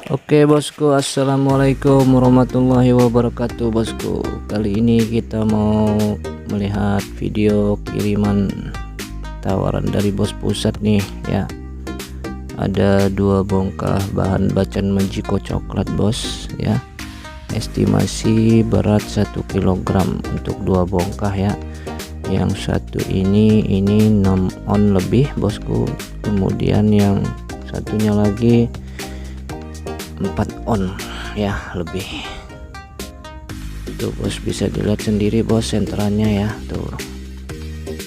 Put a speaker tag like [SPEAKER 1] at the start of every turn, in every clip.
[SPEAKER 1] Oke bosku, assalamualaikum warahmatullahi wabarakatuh bosku. Kali ini kita mau melihat video kiriman tawaran dari bos pusat nih ya. Ada dua bongkah bahan bacan Majiko coklat bos ya. Estimasi berat 1 kg untuk dua bongkah ya. Yang satu ini 6 on lebih bosku. Kemudian yang satunya lagi 4 on ya lebih. Tuh bos, bisa dilihat sendiri bos senterannya ya. Tuh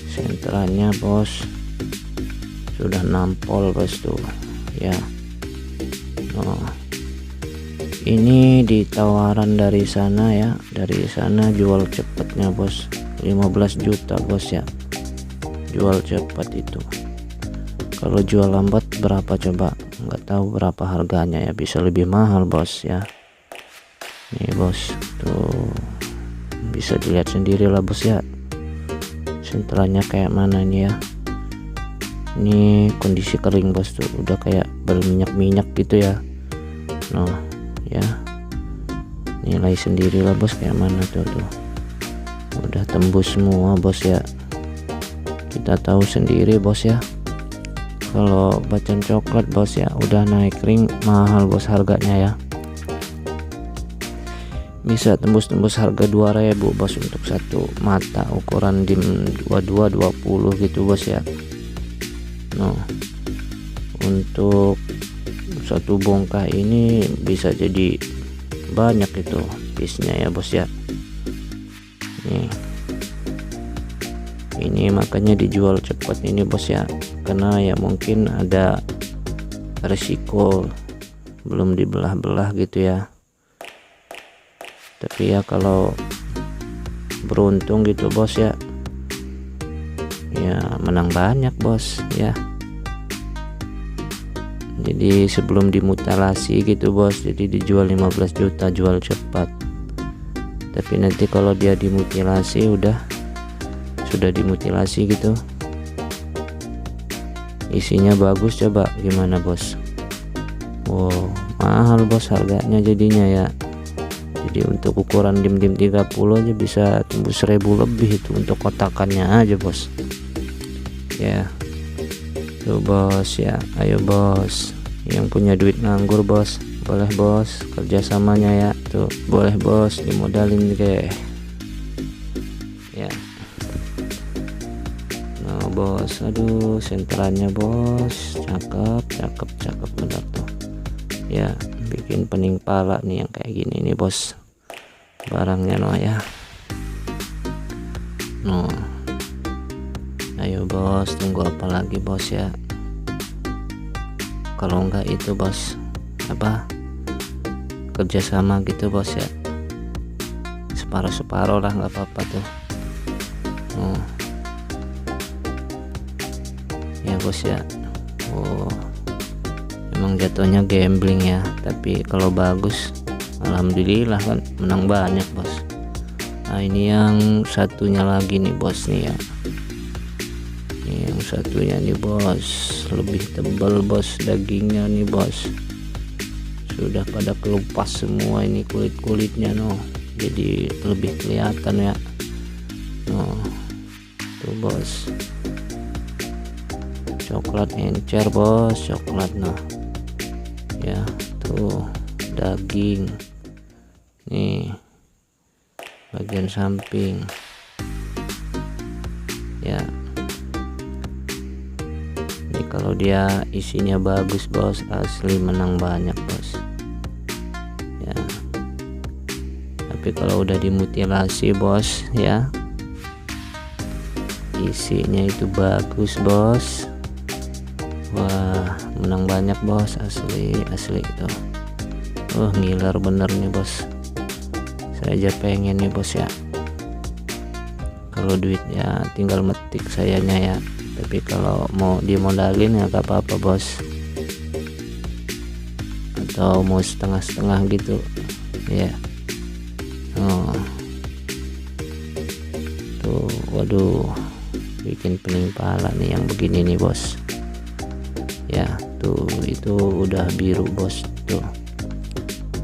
[SPEAKER 1] senterannya bos sudah nampol bos tuh ya. Ini ditawaran dari sana ya, dari sana jual cepatnya bos 15 juta bos ya, jual cepat itu. Kalau jual lambat berapa coba, nggak tahu berapa harganya ya, bisa lebih mahal bos ya. Nih bos, tuh bisa dilihat sendiri lah bos ya, senterannya kayak mana ini ya. Ini kondisi kering bos tuh, udah kayak berminyak-minyak gitu ya. Nah ya, nilai sendiri lah bos kayak mana tuh, udah tembus semua bos ya. Kita tahu sendiri bos ya, kalau bacan coklat bos ya udah naik ring mahal bos harganya ya, bisa tembus harga 2.000 bos untuk satu mata ukuran dim 22-20 gitu bos ya. Nah untuk satu bongkah ini bisa jadi banyak itu piece-nya ya bos ya. Nih ini makanya dijual cepat ini bos ya, karena ya mungkin ada resiko belum dibelah-belah gitu ya. Tapi ya kalau beruntung gitu bos ya, ya menang banyak bos ya. Jadi sebelum dimutilasi gitu bos, jadi dijual 15 juta jual cepat. Tapi nanti kalau dia dimutilasi sudah dimutilasi gitu, isinya bagus, coba gimana bos. Wow mahal bos harganya jadinya ya. Jadi untuk ukuran dim 30 aja bisa tembus 1.000 lebih itu untuk kotakannya aja bos ya. Tuh bos ya, ayo bos yang punya duit nganggur bos, boleh bos kerjasamanya ya. Tuh boleh bos dimodalin deh ya. Nah bos, aduh senterannya bos cakep bener tuh ya, bikin pening pala nih yang kayak gini nih bos barangnya no ya. No ayo bos, tunggu apa lagi bos ya. Kalau enggak itu bos apa, kerjasama gitu bos ya, separuh lah nggak apa-apa tuh. Ya bos ya. Oh emang jatuhnya gambling ya, tapi kalau bagus alhamdulillah kan menang banyak bos. Nah ini yang satunya lagi nih bos nih ya, ini yang satunya nih bos lebih tebal bos dagingnya nih bos, sudah pada kelupas semua ini kulit-kulitnya no, jadi lebih kelihatan ya. No tuh bos, coklat encer bos, coklat nah ya. Tuh daging nih bagian samping ya. Ini kalau dia isinya bagus bos, asli menang banyak bos ya. Tapi kalau udah dimutilasi bos ya, isinya itu bagus bos, wah menang banyak bos, asli itu. Ngiler bener nih bos, saya aja pengen nih bos ya. Kalau duit ya tinggal metik sayanya ya, tapi kalau mau dimodalin ya gak apa-apa bos, atau mau setengah-setengah gitu ya. Tuh waduh, bikin pening pala nih yang begini nih bos ya. Tuh itu udah biru bos tuh,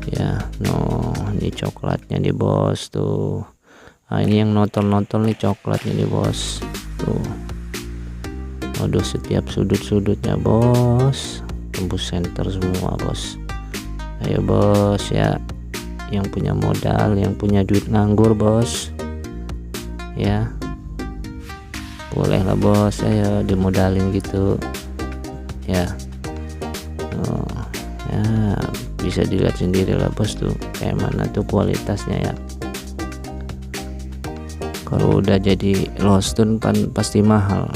[SPEAKER 1] ya. No, ini coklatnya nih bos tuh. Nah, ini yang notol-notol nih coklatnya nih bos tuh. Waduh, setiap sudut-sudutnya bos tembus center semua bos. Ayo bos ya, yang punya modal, yang punya duit nganggur bos ya, boleh lah bos, ayo dimodalin gitu ya. Oh, ya bisa dilihat sendiri lah bos tuh kayak mana tuh kualitasnya ya. Kalau udah jadi lostun pasti mahal.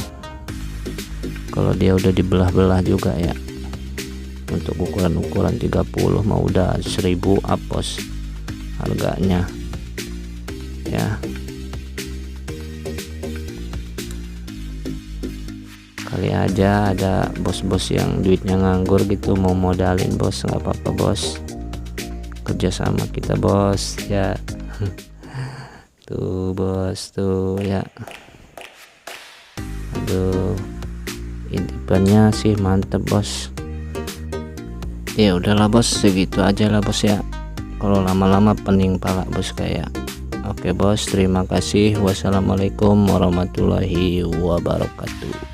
[SPEAKER 1] Kalau dia udah dibelah-belah juga ya. Untuk ukuran 30 mau udah 1000 up bos harganya ya. Kali aja ada bos-bos yang duitnya nganggur gitu mau modalin bos, nggak apa-apa bos, kerja sama kita bos ya. Tuh bos tuh ya. Aduh, intipannya sih mantep bos. Ya udahlah bos, segitu aja lah bos ya, kalau lama-lama pening pala bos kayak. Oke bos, terima kasih. Wassalamualaikum warahmatullahi wabarakatuh.